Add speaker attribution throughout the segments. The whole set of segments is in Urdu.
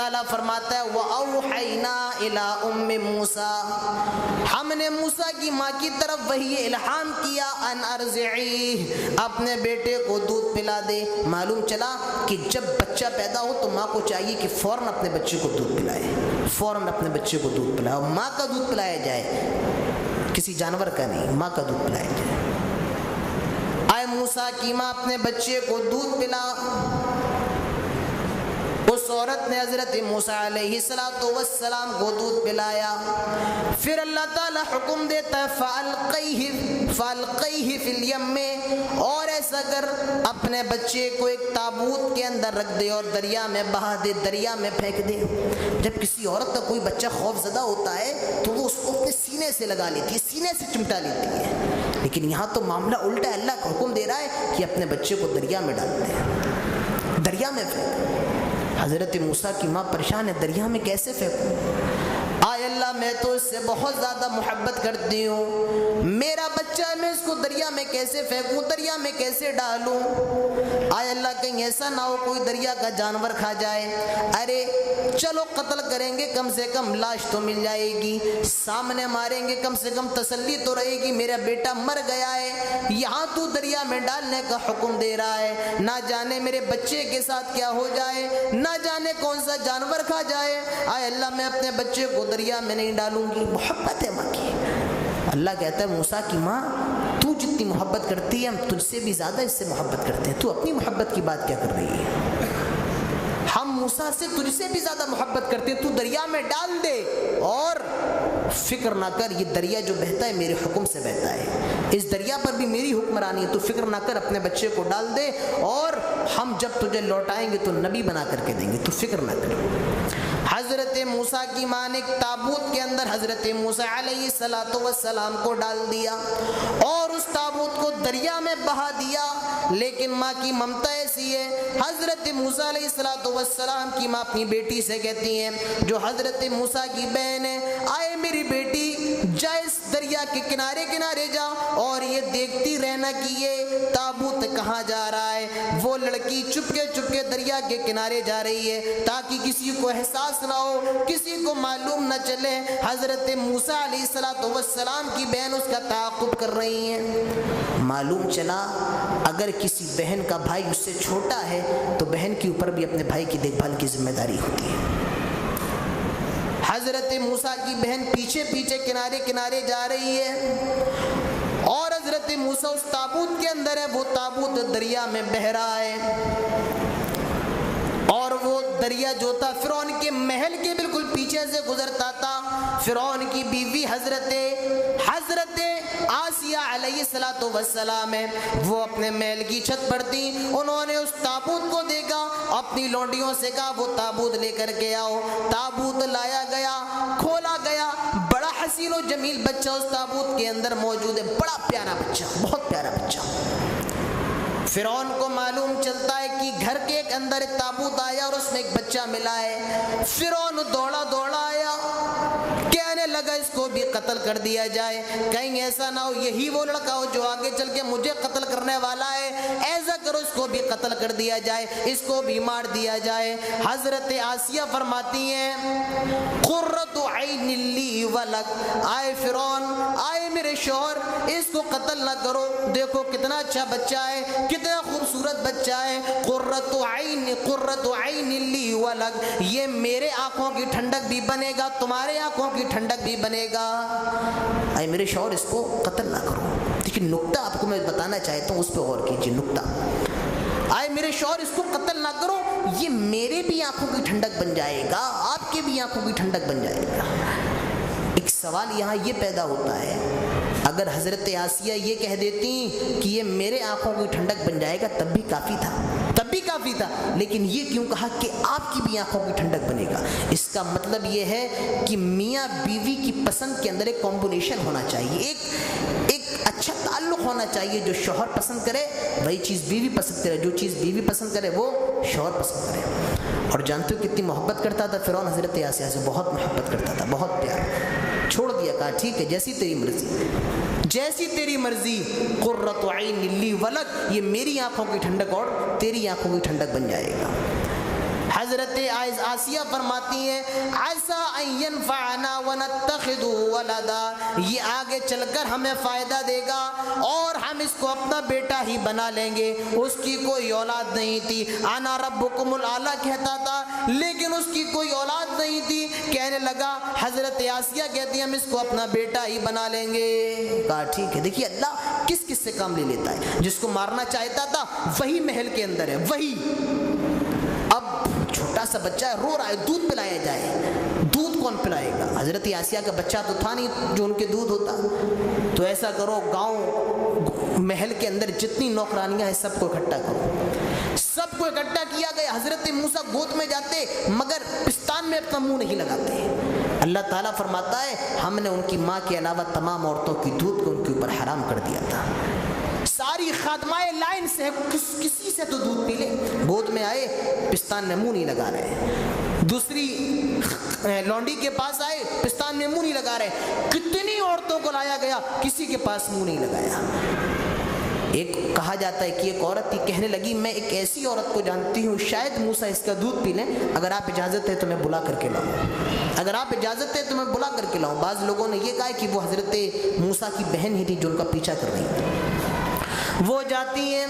Speaker 1: تعالیٰ فرماتا ہے وَأَوْحَيْنَا إِلَىٰ أُمِّ مُوسَىٰ، ہم نے موسیٰ کی ماں کی طرف وہی الہام کیا ان ارضعیہ، اپنے بیٹے کو دودھ پلا دے۔ معلوم چلا کہ جب بچہ پیدا ہو تو ماں کو چاہیے کہ فوراً اپنے بچے کو دودھ پلائے، فوراً اپنے بچے کو دودھ پلائے، اور ماں کا دودھ پلایا جائے، کسی جانور کا نہیں، ماں کا دودھ پلایا جائے۔ آئے موسیٰ کی ماں اپنے بچے کو دودھ پلا، اس عورت نے حضرت موسیٰ علیہ السلام کو دودھ پلایا۔ پھر اللہ تعالیٰ حکم دیتا ہے فَأَلْقَيْهِ فِي الْيَمِّ، اور ایسا کر اپنے بچے کو ایک تابوت کے اندر رکھ دے اور دریا میں بہا دے، دریا میں پھینک دے۔ جب کسی عورت کا کوئی بچہ خوف زدہ ہوتا ہے تو وہ اس کو اپنے سینے سے لگا لیتی ہے، سینے سے چمٹا لیتی ہے، لیکن یہاں تو معاملہ الٹا ہے، اللہ کا حکم دے رہا ہے کہ اپنے بچے کو دریا میں ڈال دے، دریا میں پھینک۔ حضرت موسیٰ کی ماں پریشان ہے، دریا میں کیسے پھینکوں؟ آئے اللہ میں تو اس سے بہت زیادہ محبت کرتی ہوں، میرا بچہ ہے، میں اس کو دریا میں کیسے پھینکوں، دریا میں کیسے ڈالوں؟ آئے اللہ کہیں ایسا نہ ہو کوئی دریا کا جانور کھا جائے۔ ارے چلو قتل کریں گے، کم سے کم لاش تو مل جائے گی، سامنے ماریں گے کم سے کم تسلی تو رہے گی میرا بیٹا مر گیا ہے، یہاں تو دریا میں ڈالنے کا حکم دے رہا ہے، نہ جانے میرے بچے کے ساتھ کیا ہو جائے، نہ جانے کون سا جانور کھا جائے۔ آئے اللہ میں اپنے بچے کو دریا میں نہیں ڈالوں گی۔ محبت ہے ماں کی۔ اللہ کہتا ہے موسیٰ کی ماں تو جتنی محبت کرتی ہے ہم تجھ سے بھی زیادہ اس سے محبت کرتے ہیں، تو اپنی محبت کی بات کیا کر رہی ہے؟ ہم موسیٰ سے تجھ سے بھی زیادہ محبت کرتے ہیں، تو دریا میں ڈال دے، اور فکر نہ کر یہ دریا جو بہتا ہے میرے حکم سے بہتا ہے، اس دریا پر بھی میری حکمرانی ہے، تو فکر نہ کر اپنے بچے کو ڈال دے، اور ہم جب تجھے لوٹائیں گے تو نبی بنا کر کے دیں گے، تو فکر نہ کر۔ حضرت موسیٰ کی ماں نے ایک تابوت کے اندر حضرت موسیٰ علیہ السلام کو ڈال دیا اور اس تابوت کو دریا میں بہا دیا، لیکن ماں کی ممتا ایسی ہے، حضرت موسیٰ علیہ السلام کی ماں اپنی بیٹی سے کہتی ہیں جو حضرت موسیٰ کی بہن ہے، آئے میری بیٹی جا اس دریا کے کنارے کنارے جا اور یہ دیکھتی رہنا کہ یہ تابوت کہاں جا رہا ہے۔ وہ لڑکی چپکے چپکے دریا کے کنارے جا رہی ہے تاکہ کسی کو احساس نہ ہو، کسی کو معلوم نہ چلے۔ حضرت موسیٰ علیہ السلام کی بہن اس کا تعاقب کر رہی ہیں۔ معلوم چلا اگر کسی بہن کا بھائی اس سے چھوٹا ہے تو بہن کے اوپر بھی اپنے بھائی کی دیکھ بھال کی ذمہ داری ہوتی ہے۔ حضرت موسیٰ کی بہن پیچھے پیچھے کنارے کنارے جا رہی ہے اور حضرت موسیٰ اس تابوت کے اندر ہے، وہ تابوت دریا میں بہہ رہا ہے، اور وہ دریا جو تھا فرعون کے محل کے بالکل پیچھے سے گزرتا تھا۔ فرعون کی بیوی حضرت آسیہ علیہ السلام ہے، وہ اپنے محل کی چھت پر تھی، انہوں نے اس تابوت کو دیکھا، اپنی لونڈیوں سے کہا وہ تابوت لے کر کے آؤ۔ تابوت لایا گیا، کھولا گیا، بڑا حسین و جمیل بچہ اس تابوت کے اندر موجود ہے، بڑا پیارا بچہ، بہت پیارا بچہ۔ فرعون کو معلوم چلتا ہے کہ گھر کے ایک اندر ایک تابوت آیا اور اس میں ایک بچہ ملا ہے۔ فرعون دوڑا دوڑا آیا، کہنے لگا اس کو بھی قتل کر دیا جائے، کہیں ایسا نہ ہو یہی وہ لڑکا ہو جو آگے چل کے مجھے قتل کرنے والا ہے، ایسا کرو اس کو بھی قتل کر دیا جائے، اس کو بھی مار دیا جائے۔ حضرت آسیہ فرماتی ہیں قرۃ عین لی ولک، آئے فرعون، آئے میرے شوہر، اس کو قتل نہ کرو، دیکھو کتنا اچھا بچہ ہے، کتنا خوبصورت بچہ ہے، قرۃ عین لی ولک، یہ میرے آنکھوں کی ٹھنڈک بھی بنے گا، تمہارے آنکھوں کی ٹھنڈک بھی بنے گا، اے میرے شوہر اس کو قتل نہ کرو۔ لیکن نکتہ آپ کو میں بتانا چاہتا ہوں، اس پہ غور کیجیے، نکتہ، آئے میرے شوہر اس کو قتل نہ کرو، یہ میرے بھی آنکھوں کی ٹھنڈک بن جائے گا، آپ کے بھی آنکھوں کی ٹھنڈک بن جائے گا۔ ایک سوال یہاں یہ پیدا ہوتا ہے، اگر حضرت آسیہ یہ کہہ دیتی کہ یہ میرے آنکھوں کی ٹھنڈک بن جائے گا تب بھی کافی تھا، لیکن یہ کیوں کہا کہ آپ کی بھی آنکھوں کی ٹھنڈک بنے گا؟ اس کا مطلب یہ ہے کہ میاں بیوی کی پسند کے اندر ایک کمبینیشن ہونا چاہیے، ایک اچھا تعلق ہونا چاہیے، جو شوہر پسند کرے وہی چیز بیوی پسند کرے، جو چیز بیوی پسند کرے وہ شوہر پسند کرے۔ اور جانتے ہو کتنی محبت کرتا تھا فرعون حضرت آسیہ سے، بہت محبت کرتا تھا، بہت پیار، چھوڑ دیا، کہا ٹھیک ہے جیسی تیری مرضی، جیسی تیری مرضی، قرۃ عین لی ولک، یہ میری آنکھوں کی ٹھنڈک اور تیری آنکھوں کی ٹھنڈک بن جائے گا۔ حضرت آسیہ فرماتی ہیں عسیٰ ان ینفعنا ونتخذہ ولدا، یہ آگے چل کر ہمیں فائدہ دے گا اور ہم اس کو اپنا بیٹا ہی بنا لیں گے۔ اس کی کوئی اولاد نہیں تھی، انا ربکم الاعلیٰ کہتا تھا لیکن اس کی کوئی اولاد نہیں تھی۔ کہنے لگا، حضرت آسیہ کہتی ہیں ہم اس کو اپنا بیٹا ہی بنا لیں گے۔ کہا ٹھیک ہے۔ دیکھیے اللہ کس کس سے کام لے لیتا ہے۔ جس کو مارنا چاہتا تھا وہی محل کے اندر ہے، وہی اب چھوٹا سا بچہ ہے رو رہا ہے، دودھ پلایا جائے، دودھ کون پلائے گا؟ حضرت آسیہ کا بچہ تو تھا نہیں جو ان کے دودھ ہوتا۔ تو ایسا کرو گاؤں محل کے اندر جتنی نوکرانیاں ہیں سب کو اکٹھا کرو۔ سب کو اکٹھا کیا گیا۔ حضرت موسیٰ گود میں جاتے مگر پستان میں اپنا منہ نہیں لگاتے۔ اللہ تعالیٰ فرماتا ہے ہم نے ان کی ماں کے علاوہ تمام عورتوں کی دودھ کو ان کے اوپر حرام کر دیا تھا۔ ساری خادمائیں لائن سے کسی سے تو دودھ پی لے، گود میں آئے پستان میں منہ نہیں لگا رہے، دوسری لونڈی کے پاس آئے پستان میں منہ نہیں لگا رہے، کتنی عورتوں کو لایا گیا کسی کے پاس منہ نہیں لگایا۔ ایک کہا جاتا ہے کہ ایک عورت تھی کہنے لگی میں ایک ایسی عورت کو جانتی ہوں شاید موسیٰ اس کا دودھ پی لیں، اگر آپ اجازت ہے تو میں بلا کر کے لاؤں، اگر آپ اجازت ہے تو میں بلا کر کے لاؤں۔ بعض لوگوں نے یہ کہا کہ وہ حضرت موسیٰ کی بہن ہی تھی جو ان کا پیچھا کر رہی تھی۔ وہ جاتی ہیں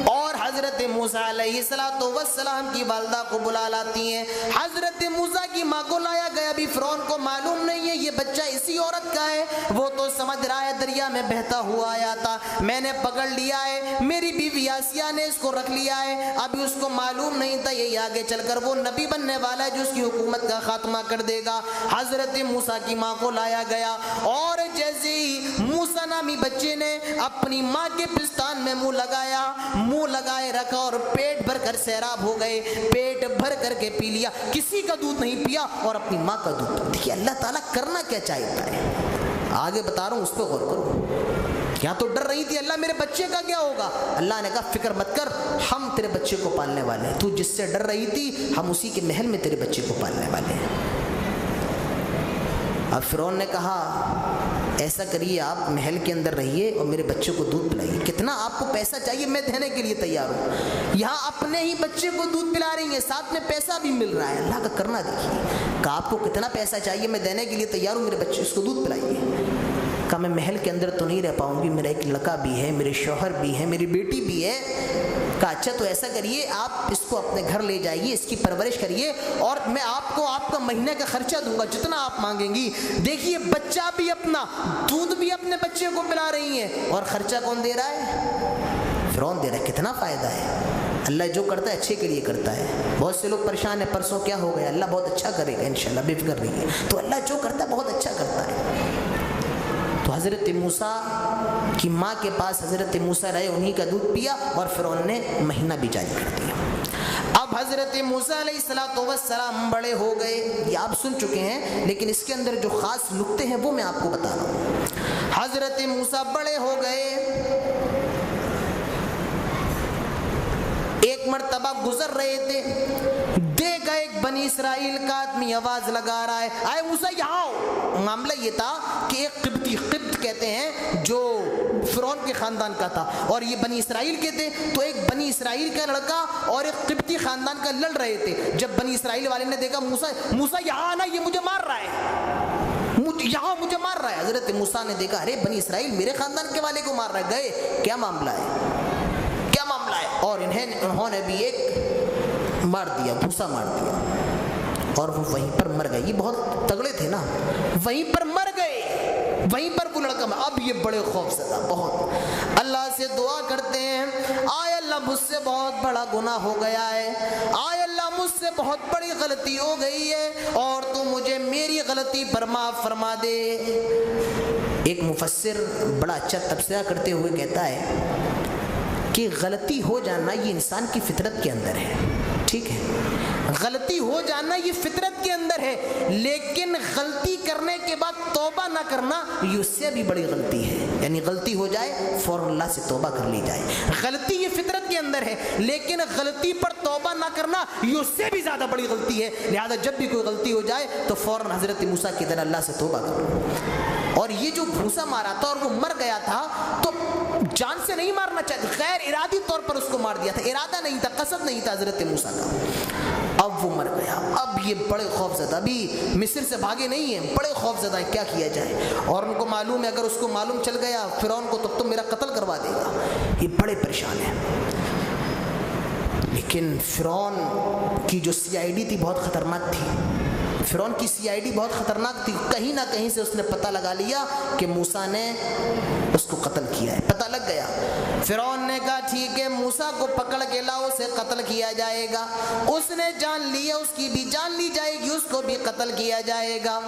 Speaker 1: اور حضرت موسیٰ علیہ السلام کی والدہ کو بلا لاتی ہیں۔ حضرت موسیٰ کی ماں کو لایا گیا، ابھی فرعون کو معلوم نہیں ہے یہ بچہ اسی عورت کا ہے، وہ تو سمجھ رہا ہے دریا میں بہتا ہوا آیا تھا، میں نے پکڑ لیا ہے، میری بیوی آسیہ نے اس کو رکھ لیا ہے، ابھی اس کو معلوم نہیں تھا یہ آگے چل کر وہ نبی بننے والا ہے جو اس کی حکومت کا خاتمہ کر دے گا۔ حضرت موسیٰ کی ماں کو لایا گیا اور جیسے ہی موسیٰ نامی بچے نے اپنی ماں کے پستان میں منہ لگایا، منہ لگائے رکھا اور پیٹ بھر کر سیراب ہو گئے، پیٹ بھر کر کے پی لیا، کسی کا دودھ نہیں پیا اور اپنی ماں کا دودھ پیا۔ دیکھیے اللہ تعالیٰ کرنا کیا چاہتا ہے، آگے بتا رہا ہوں اس پہ غور کرو۔ یہاں تو ڈر رہی تھی اللہ میرے بچے کا کیا ہوگا، اللہ نے کہا فکر مت کر ہم تیرے بچے کو پالنے والے ہیں، تو جس سے ڈر رہی تھی ہم اسی کے محل میں تیرے بچے کو پالنے والے ہیں۔ اب فرعون نے کہا ایسا کریے آپ محل کے اندر رہیے اور میرے بچے کو دودھ پلائیے، کتنا آپ کو پیسہ چاہیے میں دینے کے لیے تیار ہوں۔ یہاں اپنے ہی بچے کو دودھ پلا رہی ہیں، ساتھ میں پیسہ بھی مل رہا ہے، اللہ کا کرنا دیکھیے۔ کہا آپ کو کتنا پیسہ چاہیے میں دینے کے لیے تیار ہوں، میرے بچے اس کو دودھ پلائیے۔ کہا میں محل کے اندر تو نہیں رہ پاؤں گی، میرا ایک لڑکا بھی ہے، میرے شوہر بھی ہے، میری بیٹی بھی ہے۔ کہا اچھا تو ایسا کریے آپ اس کو اپنے گھر لے جائیے، اس کی پرورش کریے اور میں آپ کو آپ کا مہینے کا خرچہ دوں گا جتنا آپ مانگیں گی۔ دیکھیے بچہ بھی اپنا، دودھ بھی اپنے بچے کو پلا رہی ہیں اور خرچہ کون دے رہا ہے؟ فرعون دے رہا ہے۔ کتنا فائدہ ہے، اللہ جو کرتا ہے اچھے کے لیے کرتا ہے۔ بہت سے لوگ پریشان ہیں پرسوں کیا ہو گیا، اللہ بہت اچھا کرے گا انشاءاللہ، بے فکر رہیے۔ تو اللہ جو کرتا ہے بہت اچھا کرتا ہے۔ تو حضرت موسیٰ کی ماں کے پاس حضرت موسیٰ رہے، انہی کا دودھ پیا اور فرعون نے مہینہ بھی جاری کر دیا۔ اب حضرت موسیٰ علیہ السلام بڑے ہو گئے، یہ آپ سن چکے ہیں لیکن اس کے اندر جو خاص نکتے ہیں وہ میں آپ کو بتا رہا ہوں۔ حضرت موسیٰ بڑے ہو گئے، ایک مرتبہ گزر رہے تھے، دیکھا ایک بنی اسرائیل کا آدمی آواز لگا رہا ہے آئے موسیٰ یہاں آؤ۔ معاملہ یہ تھا کہ ایک قبطی، قبط کہتے ہیں جو فرعون کے خاندان کا تھا اور یہ بنی اسرائیل کے تھے، تو ایک بنی اسرائیل کا لڑکا اور ایک قبطی خاندان کا لڑ رہے تھے۔ جب بنی اسرائیل والے نے دیکھا موسیٰ یہاں آنا، یہ مجھے مار رہا ہے، یہاں مجھے مار رہا ہے۔ حضرت موسیٰ نے دیکھا ارے بنی اسرائیل میرے خاندان کے والے کو مار رہا ہے، گئے کیا معاملہ ہے، کیا معاملہ ہے، اور انہوں نے بھی ایک مار دیا، بھوسا مار دیا اور وہ وہیں پر مر گئے۔ یہ بہت تگڑے تھے نا، وہیں پر مر گئے، وہیں پر وہ لڑکا مر۔ اب یہ بڑے خوف زدہ بہت اللہ سے دعا کرتے ہیں آئے اللہ مجھ سے بہت بڑا گناہ ہو گیا ہے، آئے اللہ مجھ سے بہت بڑی غلطی ہو گئی ہے اور تو مجھے میری غلطی پر معاف فرما دے۔ ایک مفسر بڑا اچھا تبصرہ کرتے ہوئے کہتا ہے کہ غلطی ہو جانا یہ انسان کی فطرت کے اندر ہے، ٹھیک ہے، غلطی ہو جانا یہ فطرت کے اندر ہے، لیکن غلطی کرنے کے بعد توبہ نہ کرنا یہ اس سے بھی بڑی غلطی ہے۔ یعنی غلطی ہو جائے فوراً اللہ سے توبہ کر لی جائے، غلطی یہ فطرت کے اندر ہے لیکن غلطی پر توبہ نہ کرنا یہ اس سے بھی زیادہ بڑی غلطی ہے۔ لہذا جب بھی کوئی غلطی ہو جائے تو فوراً حضرت موسیٰ کی طرح اللہ سے توبہ کرو۔ اور یہ جو بھوسا مارا تھا اور وہ مر گیا تھا تو جان سے نہیں مارنا چاہتے، غیر ارادی طور پر اس کو مار دیا تھا، ارادہ نہیں تھا، قصد نہیں تھا حضرت موسیٰ کا۔ اب وہ مر گیا. اب یہ بڑے خوف زدہ، ابھی مصر سے بھاگے نہیں ہیں، بڑے خوف زدہ ہیں کیا کیا جائے. اور ان کو معلوم ہے اگر اس کو معلوم چل گیا فرعون کو تب تو میرا قتل کروا دے گا. یہ بڑے پریشان ہیں. لیکن فرعون کی جو CID تھی بہت خطرناک تھی. فرعون کی CID بہت خطرناک تھی. کہیں نہ کہیں سے اس نے پتہ لگا لیا کہ موسیٰ نے اس کو قتل کیا ہے. پتہ لگ گیا. فرعون نے کہا ٹھیک ہے موسیٰ کو پکڑ کے لاؤ، اسے قتل کیا جائے گا. اس نے جان لیا، اس کی بھی جان لی جائے گی، اس کو بھی قتل کیا جائے گا.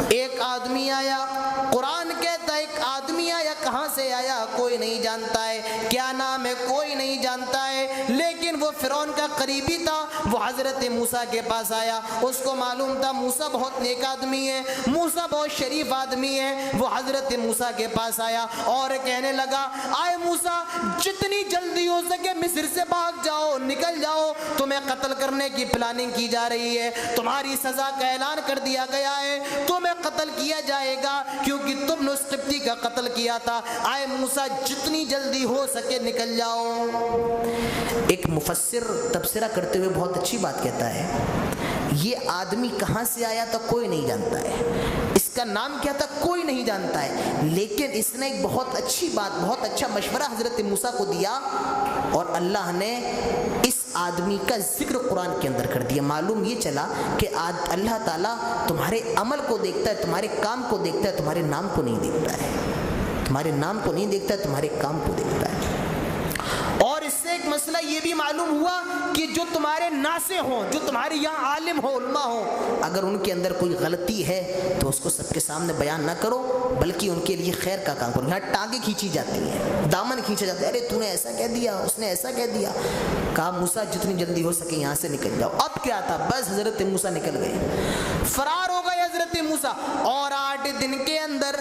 Speaker 1: ایک آدمی آیا، قرآن کہتا ہے ایک آدمی آیا. کہاں سے آیا کوئی نہیں جانتا ہے، کیا نام ہے کوئی نہیں جانتا ہے، لیکن وہ فرعون کا قریبی تھا. وہ حضرت موسیٰ کے پاس آیا. اس کو معلوم تھا موسیٰ بہت نیک آدمی ہے، موسیٰ بہت شریف آدمی ہے. وہ حضرت موسیٰ کے پاس آیا اور کہنے لگا آئے موسیٰ جتنی جلدی ہو سکے مصر سے بھاگ جاؤ، نکل جاؤ، تمہیں قتل کرنے کی پلاننگ کی جا رہی ہے، تمہاری سزا کا اعلان کر دیا گیا ہے، تمہیں قتل کیا جائے گا کیونکہ تم نے اس قبطی کا قتل کیا تھا. آئے موسیٰ جتنی جلدی ہو سکے نکل جاؤ. ایک مفسر تبصرہ کرتے ہوئے بہت اچھی بات کہتا ہے، یہ آدمی کہاں سے آیا تو کوئی نہیں جانتا ہے، اس کا نام کیا تھا کوئی نہیں جانتا ہے، لیکن اس نے ایک بہت اچھی بات، بہت اچھا مشورہ حضرت موسیٰ کو دیا اور اللہ نے اس آدمی کا ذکر قرآن کے اندر کر دیا. معلوم یہ چلا کہ اللہ تعالیٰ تمہارے عمل کو دیکھتا ہے، تمہارے کام کو دیکھتا ہے، تمہارے نام کو نہیں دیکھتا ہے. تمہارے نام کو نہیں دیکھتا ہے، تمہارے کام کو دیکھتا ہے. اور اس سے ایک مسئلہ یہ بھی معلوم ہوا کہ جو تمہارے ناصح ہوں، جو تمہارے یہاں عالم ہو، علماء ہوں، اگر ان کے اندر کوئی غلطی ہے تو اس کو سب کے سامنے بیان نہ کرو، بلکہ ان کے لیے خیر کا کام کرو. یہاں ٹانگیں کھینچی جاتی ہیں، دامن کھینچا جاتا ہے، ارے تو نے ایسا کہہ دیا، اس نے ایسا کہہ دیا. کہا موسیٰ جتنی جلدی ہو سکے یہاں سے نکل جاؤ. اب کیا تھا، بس حضرت موسیٰ نکل گئے، فرار ہو گئے حضرت موسیٰ. اور 8 دن کے اندر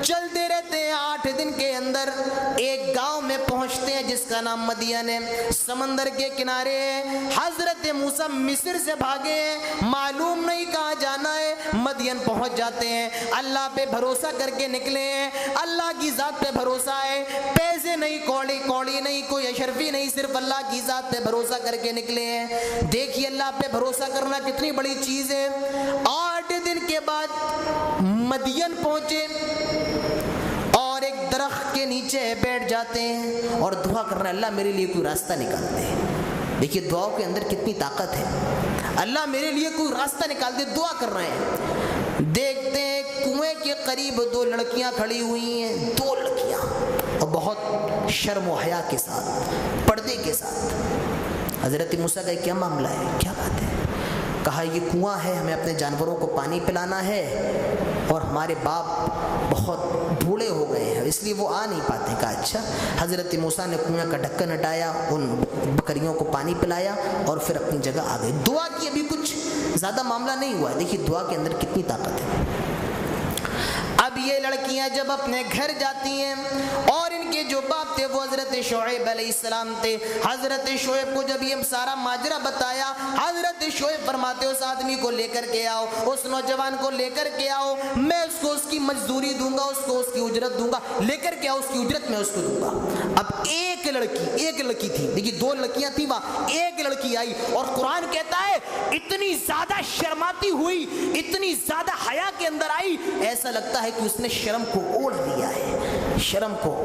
Speaker 1: چلتے رہتے ہیں. 8 دن کے اندر ایک گاؤں میں پہنچتے ہیں جس کا نام مدین ہے، سمندر کے کنارے ہے. حضرت موسیٰ مصر سے بھاگے ہیں، معلوم نہیں کہاں جانا ہے. مدین پہنچ جاتے ہیں، اللہ پہ بھروسہ کر کے نکلے ہیں، اللہ کی ذات پہ بھروسہ ہے، پیسے نہیں، کوڑی نہیں، کوئی اشرفی نہیں، صرف اللہ کی ذات پہ بھروسہ کر کے نکلے ہیں. دیکھیے اللہ پہ بھروسہ کرنا کتنی بڑی چیز ہے. 8 دن کے بعد مدین پہنچے اور ایک درخت کے نیچے بیٹھ جاتے ہیں اور دعا کر رہے ہیں اللہ میرے لیے کوئی راستہ نکال دے. دیکھیے دعاؤں کے اندر کتنی طاقت ہے. اللہ میرے لیے کوئی راستہ نکال دے، دعا کر رہے ہیں. دیکھتے ہیں کنویں کے قریب 2 لڑکیاں کھڑی ہوئی ہیں، 2 لڑکیاں، اور بہت شرم و حیا کے ساتھ، پردے کے ساتھ. حضرت موسیٰ کا کیا معاملہ ہے، کیا بات ہے؟ کہا یہ کنواں ہے، ہمیں اپنے جانوروں کو پانی پلانا ہے اور ہمارے باپ بہت بوڑھے ہو گئے ہیں اس لیے وہ آ نہیں پاتے. کہا اچھا. حضرت موسیٰ نے کنویں کا ڈھکن ہٹایا، ان بکریوں کو پانی پلایا اور پھر اپنی جگہ آ گئے. دعا کی ابھی کچھ زیادہ معاملہ نہیں ہوا. دیکھیے دعا کے اندر کتنی طاقت ہے. اب یہ لڑکیاں جب اپنے گھر جاتی ہیں اور ان کے جو باپ تھے وہ حضرت شعیب علیہ السلام تھے. حضرت شعیب کو جب یہ سارا ماجرا بتایا، حضرت شعیب فرماتے اس آدمی کو لے کر کے آؤ، اس نوجوان کو لے کر کے آؤ، میں اس کو اس کی مزدوری دوں گا، اس کو اس کی اجرت دوں گا، لے کر کے آؤ، اس کی اجرت میں اس کو دوں گا. اب ایک لڑکی تھی، دیکھیے 2 لڑکیاں تھیں وہاں، ایک لڑکی آئی اور قرآن کہتا ہے اتنی زیادہ شرماتی ہوئی، اتنی زیادہ حیا کے اندر آئی، ایسا لگتا ہے کہ اس نے شرم کو اوڑھ لیا ہے، شرم کو